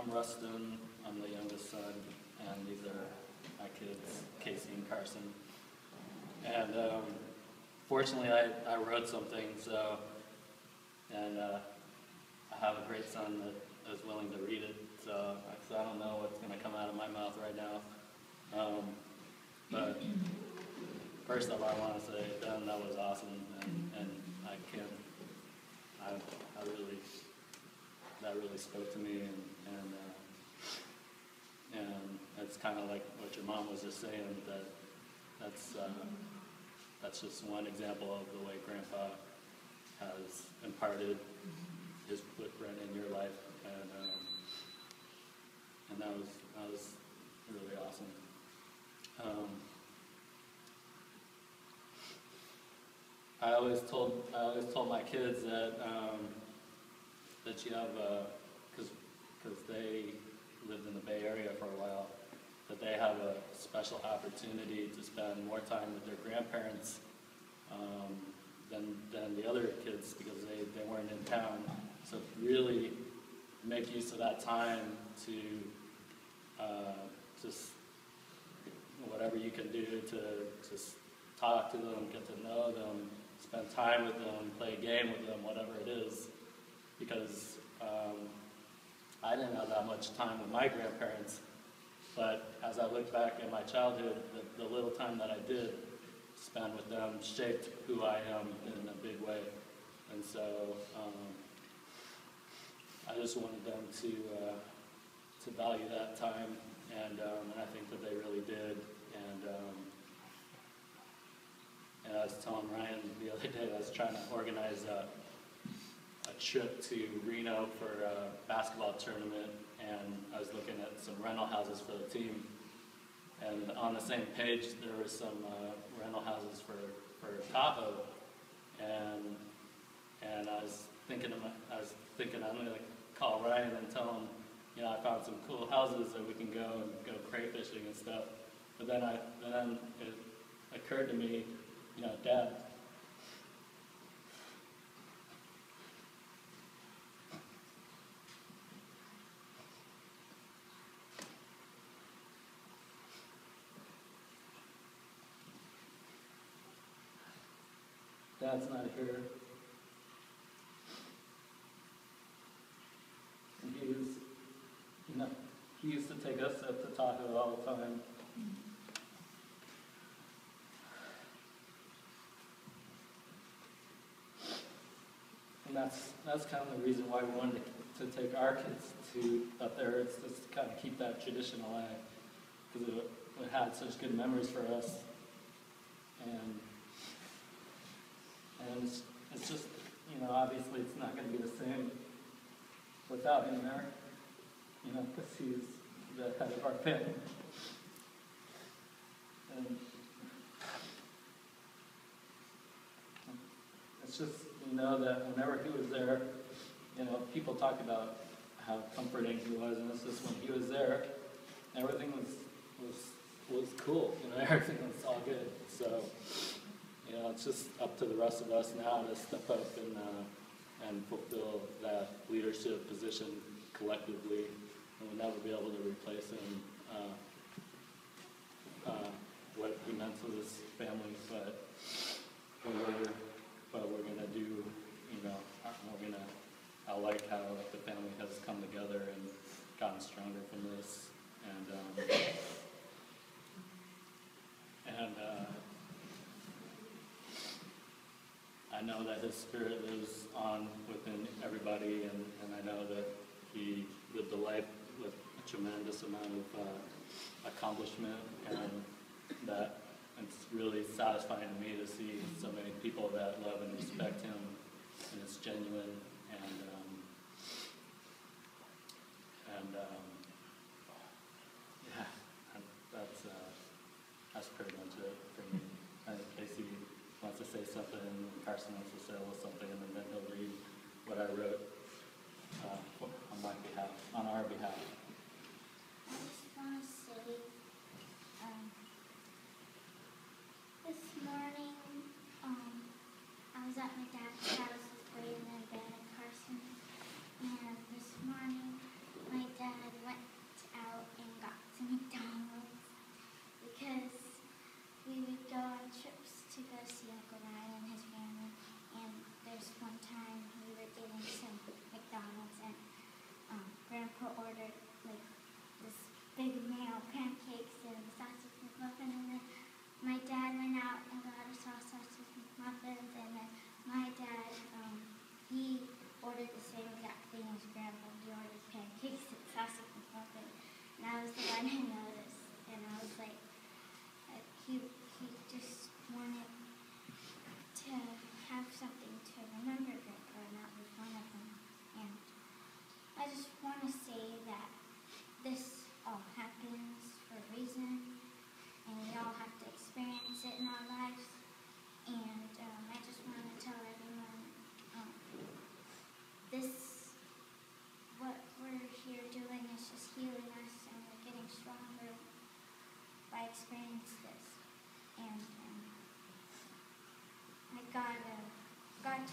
I'm Rustin. I'm the youngest son, and these are my kids, Casey and Carson. And fortunately, I wrote something, and I have a great son that is willing to read it. So I don't know what's going to come out of my mouth right now. But first of all, I want to say, Ben, that was awesome, and I can't. That really spoke to me, and it's kind of like what your mom was just saying, that's just one example of the way Grandpa has imparted his footprint in your life, and that was really awesome. I always told my kids that you have, because they lived in the Bay Area for a while, that they have a special opportunity to spend more time with their grandparents than the other kids, because they weren't in town. So really make use of that time to just whatever you can do to just talk to them, get to know them, spend time with them, play a game with them, whatever it is. Because I didn't have that much time with my grandparents, but as I look back at my childhood, the little time that I did spend with them shaped who I am in a big way. And so I just wanted them to value that time, and I think that they really did. And I was telling Ryan the other day, I was trying to organize a trip to Reno for a basketball tournament, and I was looking at some rental houses for the team. And on the same page, there were some rental houses for Tahoe, and I was thinking I'm going to call Ryan and tell him, I found some cool houses that we can go crayfishing and stuff. But then it occurred to me, Dad, Dad's not here. And he used to take us up to Tahoe all the time. And that's kind of the reason why we wanted to take our kids up there. It's just to kind of keep that tradition alive, because it had such good memories for us. And it's just, obviously it's not going to be the same without him there, because he's the head of our family. And it's just, that whenever he was there, people talk about how comforting he was, and it's just when he was there, everything was cool, everything was all good. So, it's just up to the rest of us now to step up and fulfill that leadership position collectively. And we'll never be able to replace him, what he meant to this family, but we're going to do, I like how the family has come together and gotten stronger from this. I know that his spirit lives on within everybody, and I know that he lived a life with a tremendous amount of accomplishment, and that it's really satisfying to me to see so many people that love and respect him, and it's genuine, that's pretty much it for me. I think Casey wants to say something, and Carson wants to say a little something, and then he'll read what I wrote on my behalf, on our behalf. I just want to say, this morning, I was at my dad's house with Brayden and Ben and Carson, and this morning, my dad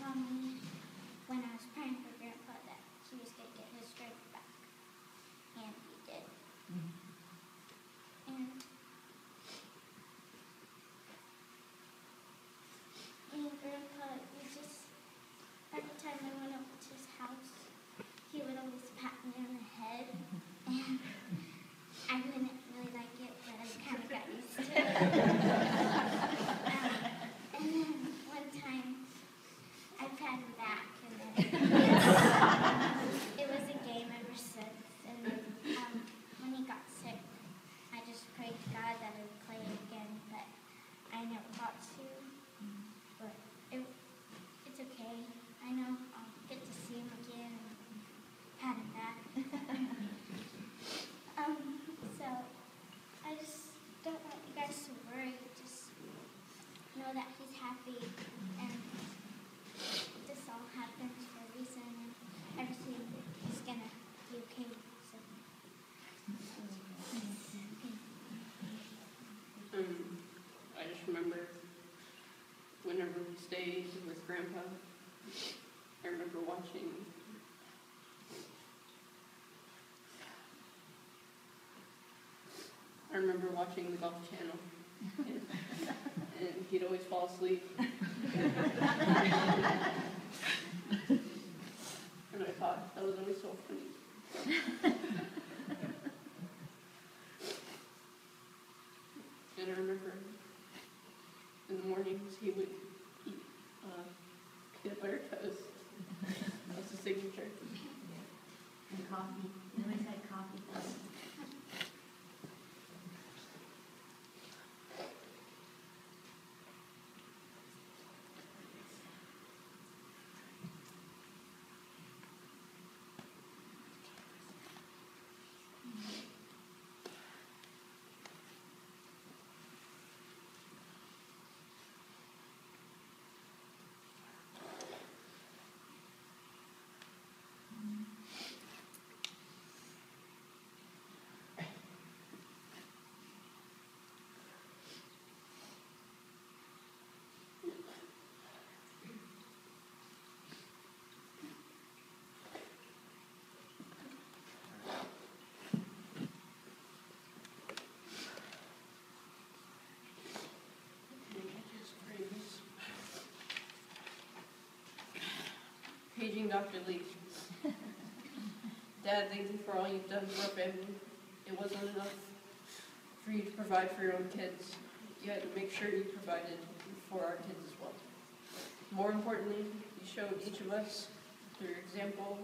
told me when I was praying for Grandpa that he was going to get his strength back. And he did. And Grandpa, every time I went over to his house, he would always pat me on the head. And I wouldn't really like it, but I kind of got used to it. And then one time, I pat him back, and then it was a game ever since. And then when he got sick, I just prayed to God that I would play it again, but I never got to. But it's okay. I know I'll get to see him again and pat him back. So I just don't want you guys to worry. Just know that he's happy, and this all happens for a reason, and everything is gonna be okay. So. I just remember whenever we stayed with Grandpa, I remember watching the Golf Channel, and he'd always fall asleep. And I thought that was always so funny. And I remember in the mornings he would eat peanut butter toast. That was his signature. And coffee. You always had coffee. Paging Dr. Lee. Dad, thank you for all you've done for our family. It wasn't enough for you to provide for your own kids. You had to make sure you provided for our kids as well. More importantly, you showed each of us through your example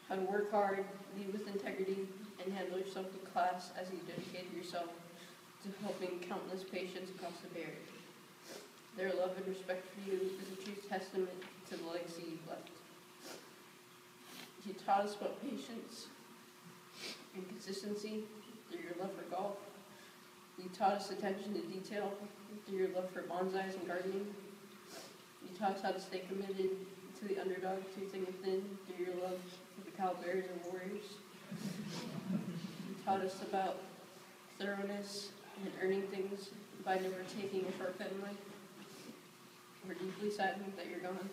how to work hard, lead with integrity, and handle yourself in class as you dedicated yourself to helping countless patients across the Bay Area. Their love and respect for you is a true testament to the legacy you've left. You taught us about patience and consistency through your love for golf. You taught us attention to detail through your love for bonsais and gardening. You taught us how to stay committed to the underdog through thick and thin through your love for the Cowbears and Warriors. You taught us about thoroughness and earning things by never taking a shortcut in life. We're deeply saddened that you're gone,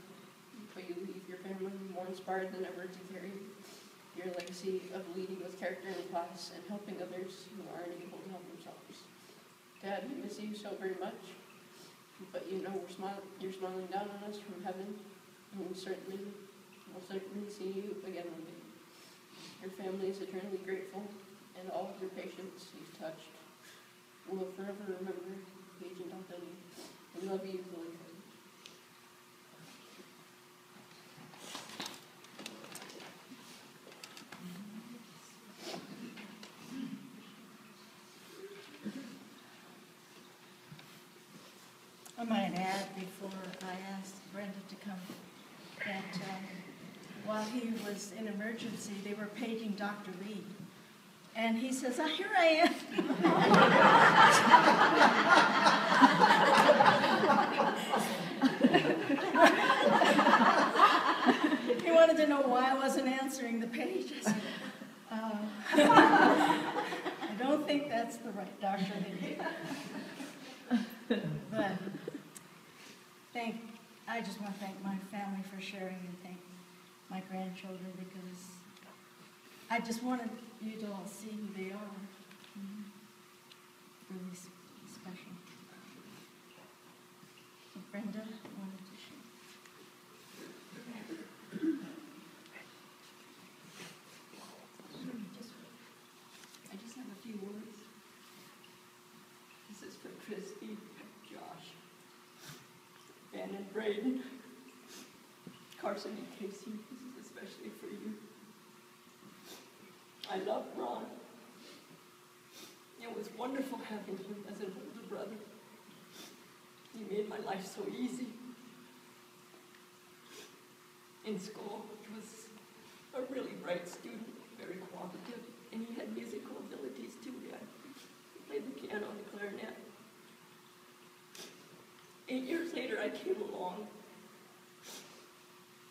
but you leave your family more inspired than ever to carry your legacy of leading with character in class and helping others who aren't able to help themselves. Dad, we miss you so very much, but you know you're smiling down on us from heaven, and we'll certainly see you again one day. Your family is eternally grateful, and all of your patients you've touched will forever remember Paige and Dr. Lee. We love you, Billy. I might add before I asked Brenda to come that while he was in emergency, they were paging Dr. Lee. And he says, "Oh, here I am." He wanted to know why I wasn't answering the pages. I don't think that's the right Dr. Lee. But I just want to thank my family for sharing and thank my grandchildren because I just wanted you to all see who they are. Really special. So Brenda wanted to share. I just have a few words. This is for Christy, Josh, Ben and Braden, Carson and Casey. This is especially for you. I love Ron. It was wonderful having him as an older brother. He made my life so easy. In school, he was a really bright student, very cooperative, and he had musical abilities too. He played the piano and the clarinet. 8 years later, I came along,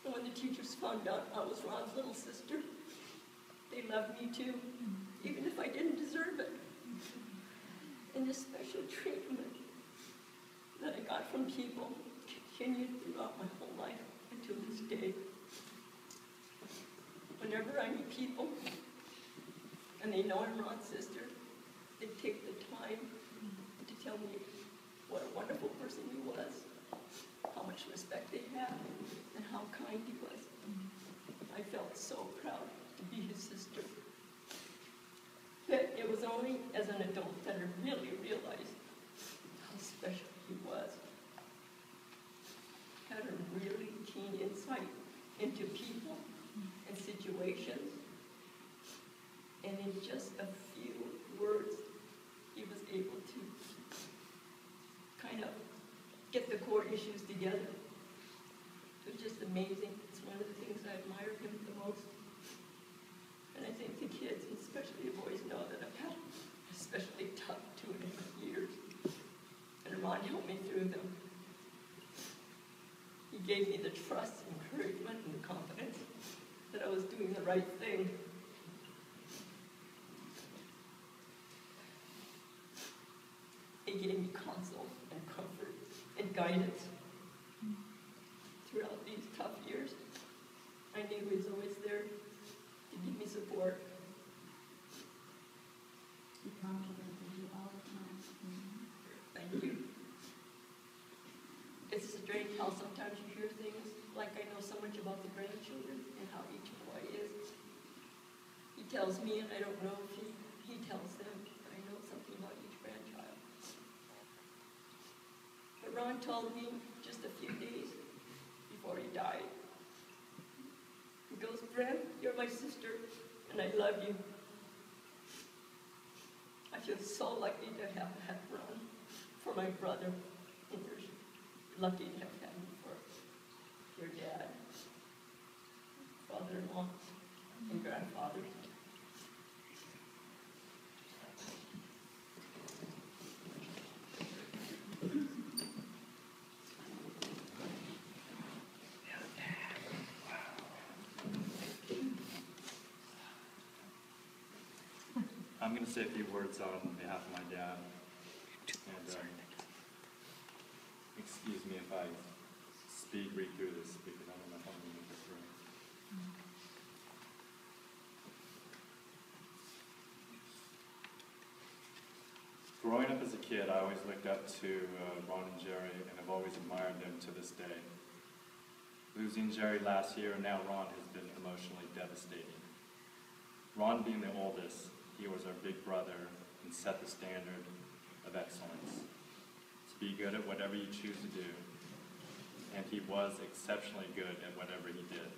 and when the teachers found out I was Ron's little sister, they loved me too, even if I didn't deserve it. And this special treatment that I got from people continued throughout my whole life until this day. Whenever I meet people and they know I'm Ron's sister, they take the time to tell me what a wonderful person he was, how much respect they had, and how kind he was. I felt so proud to be his sister. But it was only as an adult that I really realized how special he was. Had a really keen insight into people and situations. And in just a few words, he was able to kind of get the core issues together. It was just amazing. It's one of the things I admire him the most. And I think the kids, especially the boys, know that I've had especially tough 2.5 years. And Ron helped me through them. He gave me the trust, encouragement, and the confidence that I was doing the right thing. He gave me counsel and comfort and guidance throughout these tough years. I knew he was always there to give me support. He complimented you all the time. Thank you. It's strange how sometimes you hear things like I know so much about the grandchildren and how each boy is. He tells me, and I don't know if he tells them, but I know something about each grandchild. But Ron told me just a few days before he died. He goes, "Brent, you're my sister, and I love you." I feel so lucky to have had Ron for my brother, and you're lucky to have had me for your dad, father-in-law, and grandfather. I'm going to say a few words on behalf of my dad. And excuse me if I read through this because I don't know if I'm going to get through. Growing up as a kid, I always looked up to Ron and Jerry, and I've always admired them to this day. Losing Jerry last year, and now Ron, has been emotionally devastating. Ron being the oldest, he was our big brother and set the standard of excellence. To be good at whatever you choose to do, and he was exceptionally good at whatever he did.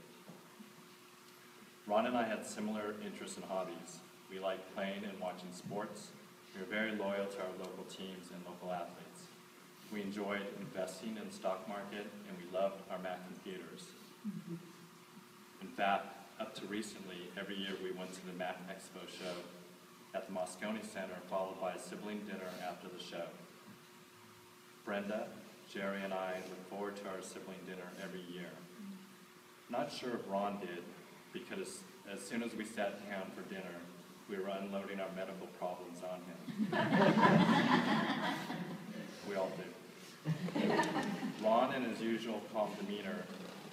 Ron and I had similar interests and hobbies. We liked playing and watching sports. We were very loyal to our local teams and local athletes. We enjoyed investing in the stock market, and we loved our Mac computers. In fact, up to recently, every year we went to the Mac Expo show at the Moscone Center, followed by a sibling dinner after the show. Brenda, Jerry, and I look forward to our sibling dinner every year. Not sure if Ron did, because as soon as we sat down for dinner, we were unloading our medical problems on him. We all do. Ron, in his usual calm demeanor,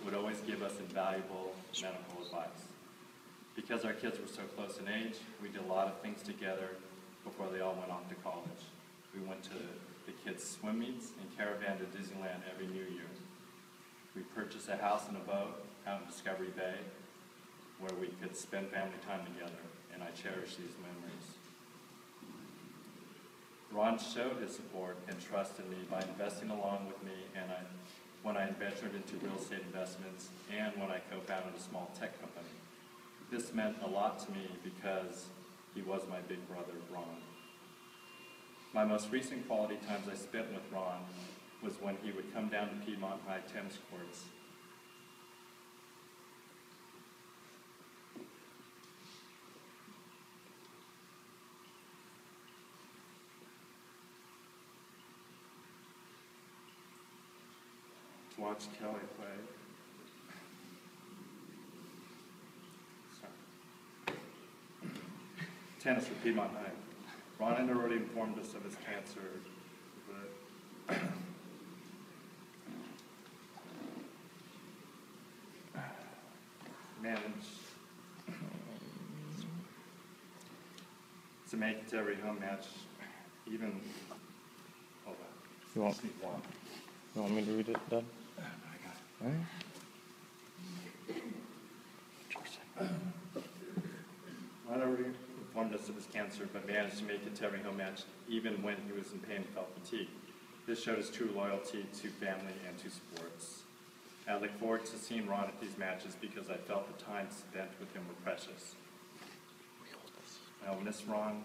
would always give us invaluable medical advice. Because our kids were so close in age, we did a lot of things together before they all went off to college. We went to the kids' swim meets and caravan to Disneyland every New Year. We purchased a house and a boat out in Discovery Bay where we could spend family time together, and I cherish these memories. Ron showed his support and trust in me by investing along with me when I ventured into real estate investments and when I co-founded a small tech company. This meant a lot to me because he was my big brother, Ron. My most recent quality times I spent with Ron was when he would come down to Piedmont High tennis courts. To watch Kelly play. Tennis for Piedmont High. Ron had already informed us of his cancer, but managed to make it to every home match, even, hold on. You want, Just need one. you want me to read it, Dad? I got it. All right. Ron already informed us of his cancer, but managed to make it to every home match, even when he was in pain and felt fatigue. This showed his true loyalty to family and to sports. I look forward to seeing Ron at these matches because I felt the time spent with him were precious. I'll miss Ron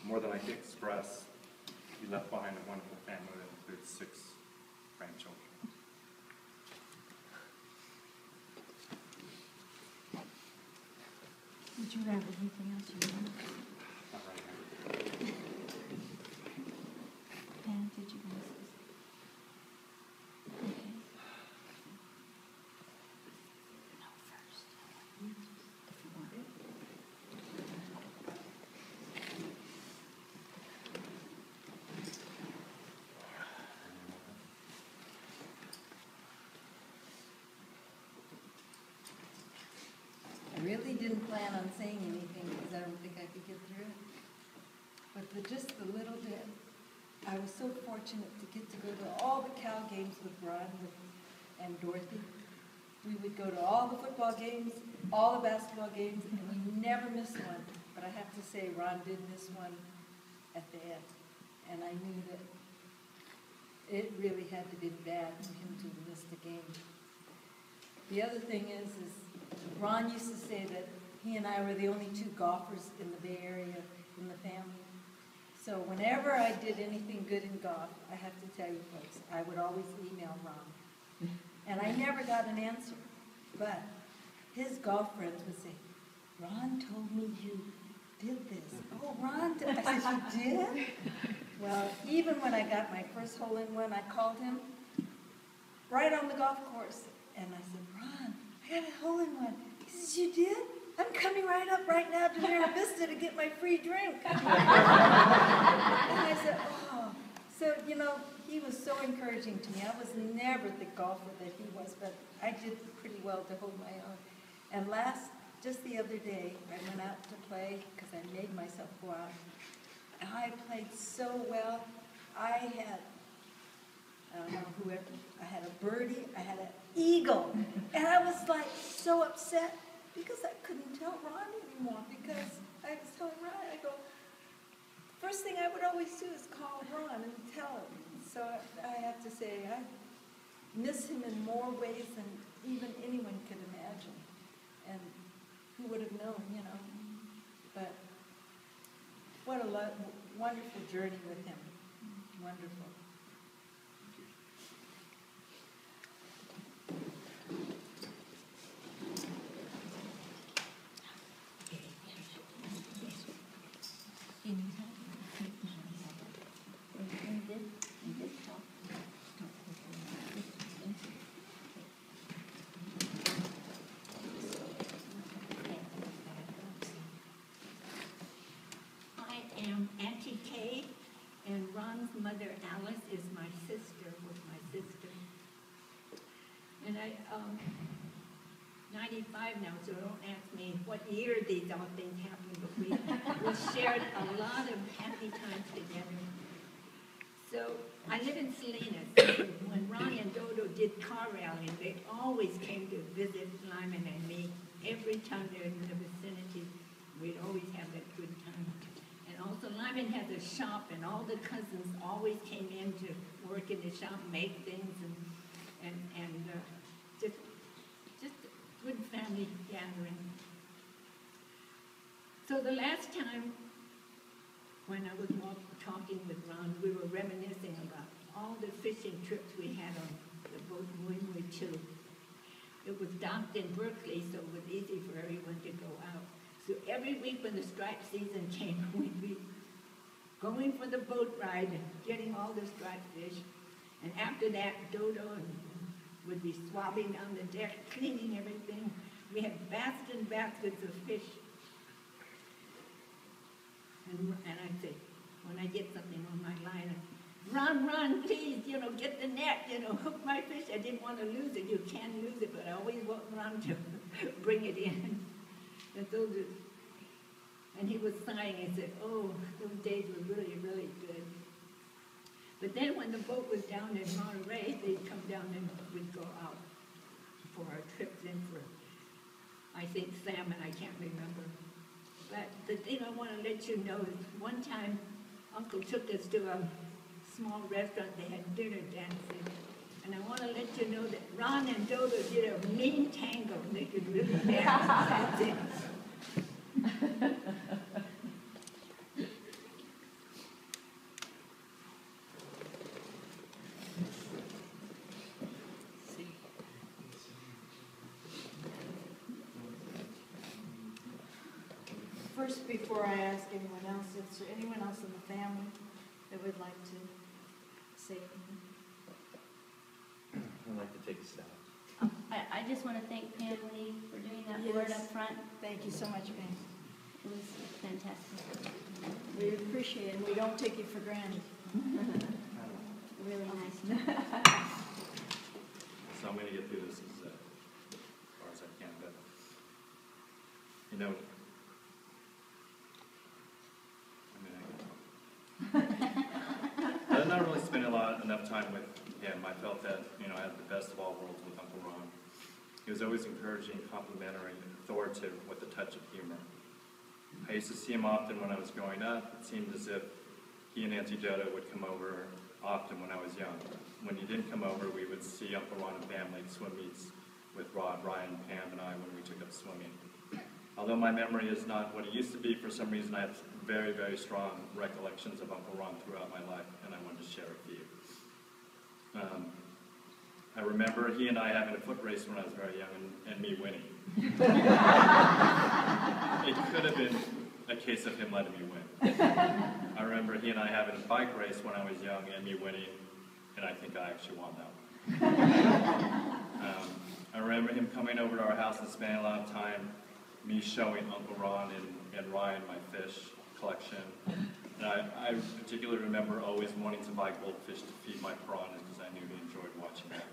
more than I can express. He left behind a wonderful family that includes 6 grandchildren. Did you have anything else you wanted? All right. And did you guys? Okay. No, first. If you want it. I really didn't plan on saying anything because I don't think I could get through it. But for just a little bit, I was so fortunate to get to go to all the Cal games with Ron and Dorothy. We would go to all the football games, all the basketball games, and we never missed one. But I have to say, Ron did miss one at the end. And I knew that it really had to be bad for him to have missed the game. The other thing is Ron used to say that he and I were the only 2 golfers in the Bay Area in the family. So whenever I did anything good in golf, I have to tell you folks, I would always email Ron. And I never got an answer. But his golf friends would say, Ron told me you did this. Oh, Ron did. I said, you did? Well, even when I got my first hole-in-one, I called him right on the golf course. And I said, Ron, I got a hole-in-one. He says, you did? I'm coming right up right now to Mira Vista to get my free drink. And I said, oh. So, you know, he was so encouraging to me. I was never the golfer that he was, but I did pretty well to hold my own. And just the other day, I went out to play because I made myself go out. And I played so well. I don't know, whoever, I had a birdie, I had an eagle. And I was like so upset because I couldn't tell Ron anymore because I was telling Ron, I go, first thing I would always do is call Ron and tell him. So I have to say, I miss him in more ways than even anyone could imagine. And who would have known, you know? But what a wonderful journey with him. Wonderful. You need help? I am Auntie Kay and Ron's mother, I'm 95 now, so don't ask me what year these all things happened, but we shared a lot of happy times together. So I live in Salinas. When Ron and Dodo did car rallying, they always came to visit Lyman and me. Every time they're in the vicinity, we'd always have that good time. And also Lyman has a shop, and all the cousins always came in to work in the shop, make things, and just a good family gathering. So the last time when I was talking with Ron, we were reminiscing about all the fishing trips we had on the boat Mui 2. It was docked in Berkeley, so it was easy for everyone to go out. So every week when the striped season came, we'd be going for the boat ride and getting all the striped fish. And after that, Dodo would be swabbing down the deck, cleaning everything. We had baskets and baskets of fish. And I'd say, when I get something on my line, run, please, get the net, hook my fish. I didn't want to lose it. You can't lose it, but I always want Ron to bring it in. And he was sighing and said, oh, those days were really, really good. But then when the boat was down in Monterey, they'd come down and we'd go out for our trips in for, I think, salmon, I can't remember. But the thing I want to let you know is one time Uncle took us to a small restaurant. They had dinner dancing. And I want to let you know that Ron and Dodo did a mean tango. They could really dance. That's it. First, before I ask anyone else, is there anyone else in the family that would like to say anything? I'd like to take a stab. I just want to thank Pam Lee for doing that Yes. board up front. Thank you so much, Pam. It was fantastic. We appreciate it, and we don't take it for granted. Really nice. So I'm going to get through this as far as I can, but I'm not really spending enough time with him. I felt that I had the best of all worlds with Uncle Ron. He was always encouraging, complimentary, and authoritative with a touch of humor. I used to see him often when I was growing up. It seemed as if he and Auntie Dodo would come over often when I was young. When he didn't come over, we would see Uncle Ron and family at swim meets with Rod, Ryan, Pam, and I when we took up swimming. Although my memory is not what it used to be, for some reason I have very, very strong recollections of Uncle Ron throughout my life, and I wanted to share a few. I remember he and I having a foot race when I was very young, and me winning. It could have been a case of him letting me win. I remember he and I having a bike race when I was young, and me winning, and I think I actually won that one. I remember him coming over to our house and spending a lot of time me showing Uncle Ron and Ryan my fish collection. And I particularly remember always wanting to buy goldfish to feed my piranhas because I knew he enjoyed watching that.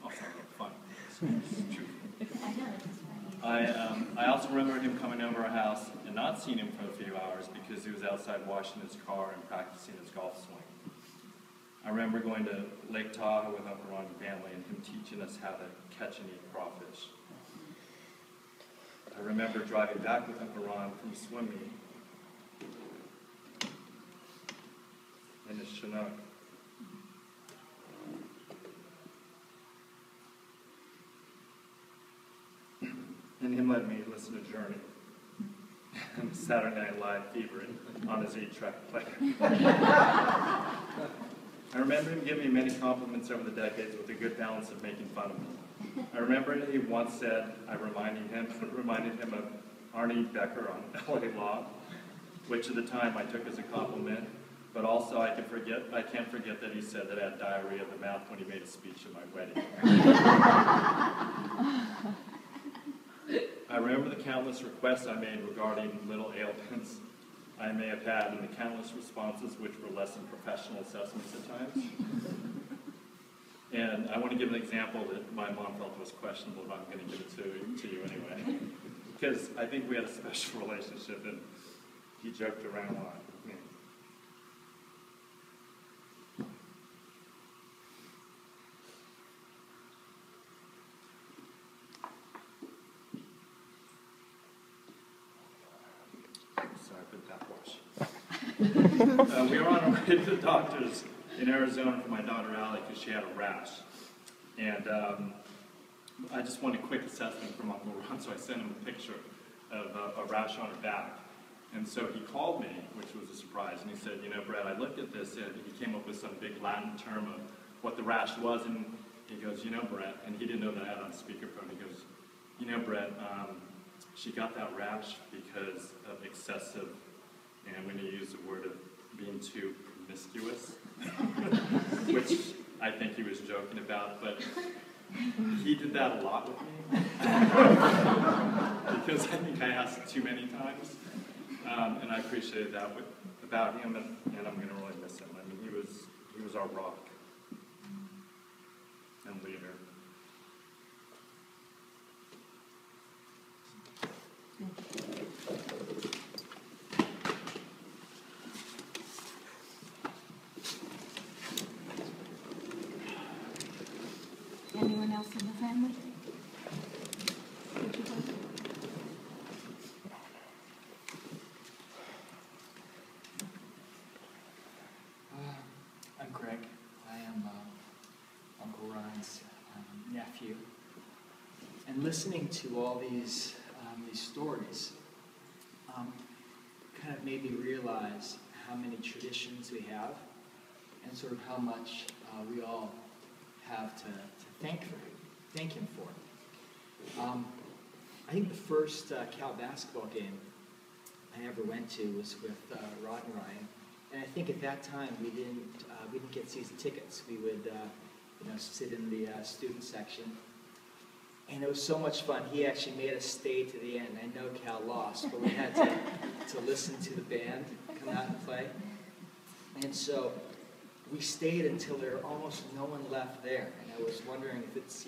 Also, fun. It's true. I also remember him coming over our house and not seeing him for a few hours because he was outside washing his car and practicing his golf swing. I remember going to Lake Tahoe with Uncle Ron and family and him teaching us how to catch and eat crawfish. I remember driving back with Uncle Ron from swimming in the Chinook. And him letting me listen to Journey and Saturday Night Live Fever on his 8-track player. I remember him giving me many compliments over the decades with a good balance of making fun of me. I remember he once said I reminded him of Arnie Becker on LA Law, which at the time I took as a compliment, but also I can't forget that he said that I had diarrhea of the mouth when he made a speech at my wedding. I remember the countless requests I made regarding little ailments I may have had, and the countless responses which were less than professional assessments at times. And I want to give an example that my mom felt was questionable, but I'm going to give it to you anyway. Because I think we had a special relationship, and he joked around a lot with me. Sorry, I put backwash. We were on our way to the doctor's in Arizona for my daughter Allie because she had a rash. And I just wanted a quick assessment from Uncle Ron, so I sent him a picture of a rash on her back. And so he called me, which was a surprise, and he said, you know, Brett, I looked at this, and he came up with some big Latin term of what the rash was, and he goes, you know, Brett, and he didn't know that I had on speakerphone, he goes, you know, Brett, she got that rash because of excessive, and I'm going to use the word of being too promiscuous, which I think he was joking about, but he did that a lot with me, because I think I asked too many times, and I appreciated that about him, and I'm going to really miss him. I mean, he was our rock and leader. Anyone else in the family? I'm Greg. I am Uncle Ron's nephew. And listening to all these stories kind of made me realize how many traditions we have and sort of how much we all have to thank him for. I think the first Cal basketball game I ever went to was with Rod and Ryan, and I think at that time we didn't get season tickets. We would sit in the student section, and it was so much fun. He actually made us stay to the end. I know Cal lost, but we had to listen to the band come out and play, and so we stayed until there were almost no one left there. And I was wondering if it's,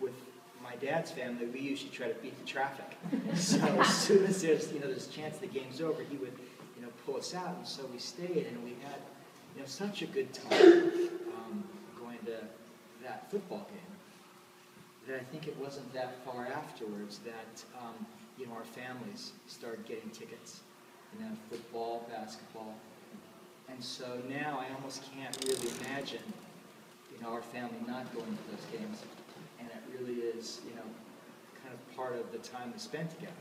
with my dad's family, we usually try to beat the traffic. So as soon as there's a chance the game's over, he would, pull us out. And so we stayed, and we had, such a good time going to that football game that I think it wasn't that far afterwards that, our families started getting tickets, football, basketball. And so now I almost can't really imagine, our family not going to those games. And it really is, kind of part of the time we spend together.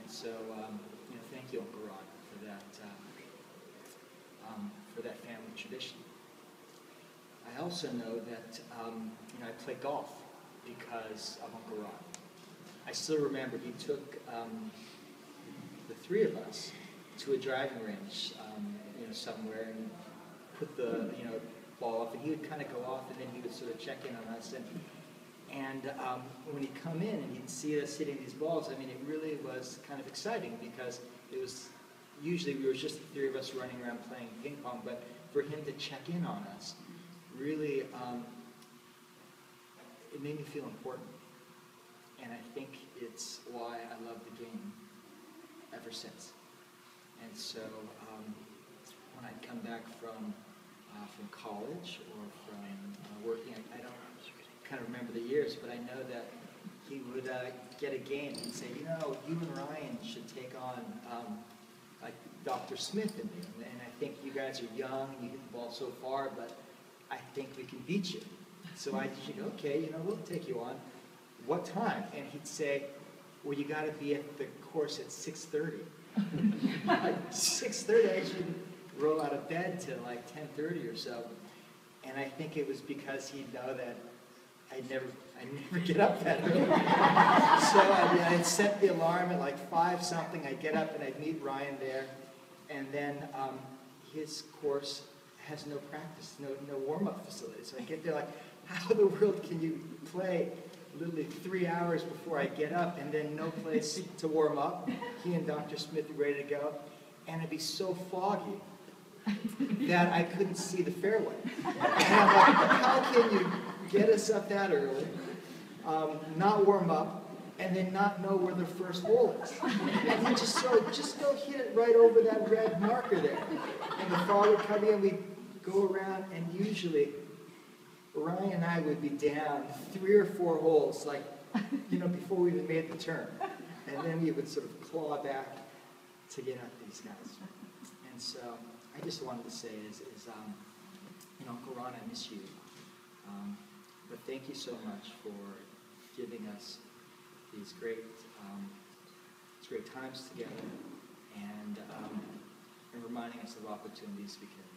And so, thank you, Uncle Ron, for that family tradition. I also know that, I play golf because of Uncle Ron. I still remember he took the three of us to a driving range, somewhere, and put the ball off, and he would kind of go off, and then he would sort of check in on us, and when he'd come in and he'd see us hitting these balls, I mean, it really was kind of exciting because it was usually we were just the three of us running around playing ping pong, but for him to check in on us really it made me feel important, and I think it's why I love the game ever since. And so when I come back from college or from working, I don't kind of remember the years, but I know that he would get a game and say, you and Ryan should take on like Dr. Smith and me, and I think you guys are young, you hit the ball so far, but I think we can beat you. So I said, okay, we'll take you on. What time? And he'd say, well, you got to be at the course at 6:30. 6:30, I should roll out of bed till like 10:30 or so. And I think it was because he'd know that I'd never get up that early. So I'd set the alarm at like 5 something. I'd get up and I'd meet Ryan there. And then his course has no practice, no warm-up facility. So I get there like, how in the world can you play literally 3 hours before I get up and then no place to warm up? He and Dr. Smith are ready to go. And it'd be so foggy that I couldn't see the fairway. And I'm like, how can you get us up that early, not warm up, and then not know where the first hole is? And he just go hit it right over that red marker there. And the fall would come in, we'd go around, and usually Ryan and I would be down 3 or 4 holes, like, before we even made the turn. And then we would sort of claw back to get at these guys. And so I just wanted to say Uncle Ron, I miss you. But thank you so much for giving us these great times together and reminding us of opportunities we can